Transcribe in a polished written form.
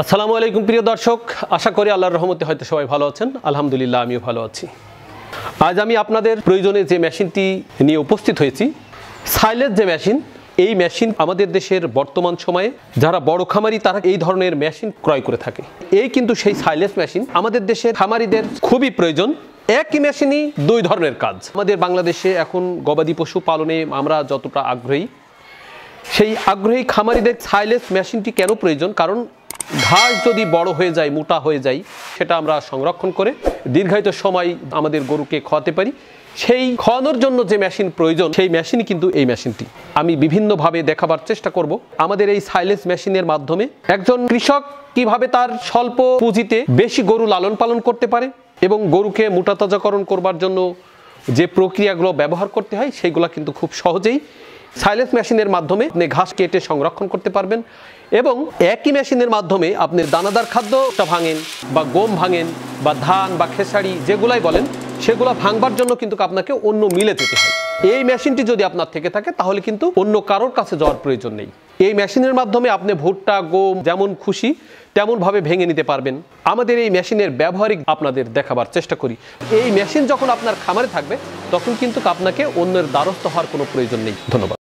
আসসালামু আলাইকুম প্রিয় দর্শক, আশা করি আল্লাহর রহমতে হয়তো সবাই ভালো আছেন। আলহামদুলিল্লাহ আমিও ভালো আছি। আজ আমি আপনাদের প্রয়োজনে যে মেশিনটি নিয়ে উপস্থিত হয়েছি, সাইলেজ যে মেশিন, এই মেশিন আমাদের দেশের বর্তমান সময়ে যারা বড় খামারি তারা এই ধরনের মেশিন ক্রয় করে থাকে। এই কিন্তু সেই সাইলেজ মেশিন আমাদের দেশের খামারিদের খুবই প্রয়োজন। একই মেশিনই দুই ধরনের কাজ। আমাদের বাংলাদেশে এখন গবাদি পশু পালনে আমরা যতটা আগ্রহী, সেই আগ্রহী খামারিদের সাইলেজ মেশিনটি কেন প্রয়োজন? কারণ ঘাস যদি বড় হয়ে যায়, মোটা হয়ে যায়, সেটা আমরা সংরক্ষণ করে দীর্ঘায়িত সময় আমাদের গরুকে খাওয়াতে পারি। সেই খাওয়ানোর জন্য যে মেশিন প্রয়োজন, সেই মেশিনই কিন্তু এই মেশিনটি। আমি বিভিন্নভাবে দেখাবার চেষ্টা করব আমাদের এই সাইলেজ মেশিনের মাধ্যমে একজন কৃষক কিভাবে তার স্বল্প পুঁজিতে বেশি গরু লালন পালন করতে পারে এবং গরুকে মোটাতাজাকরণ করবার জন্য যে প্রক্রিয়াগুলো ব্যবহার করতে হয় সেইগুলো কিন্তু খুব সহজেই সাইলেজ মেশিনের মাধ্যমে আপনি ঘাস কেটে সংরক্ষণ করতে পারবেন। এবং একই মেশিনের মাধ্যমে আপনি দানাদার খাদ্যটা ভাঙেন বা গম ভাঙেন বা ধান বা খেসারি যেগুলাই বলেন, সেগুলো ভাঙবার জন্য কিন্তু আপনাকে অন্য মিলে যেতে হয়। এই মেশিনটি যদি আপনার থেকে থাকে তাহলে কিন্তু অন্য কারোর কাছে যাওয়ার প্রয়োজন নেই। এই মেশিনের মাধ্যমে আপনি ভুট্টা গম যেমন খুশি তেমনভাবে ভেঙে নিতে পারবেন। আমাদের এই মেশিনের ব্যবহারিক আপনাদের দেখাবার চেষ্টা করি। এই মেশিন যখন আপনার খামারে থাকবে তখন কিন্তু আপনাকে অন্যের দ্বারস্থ হওয়ার কোনো প্রয়োজন নেই। ধন্যবাদ।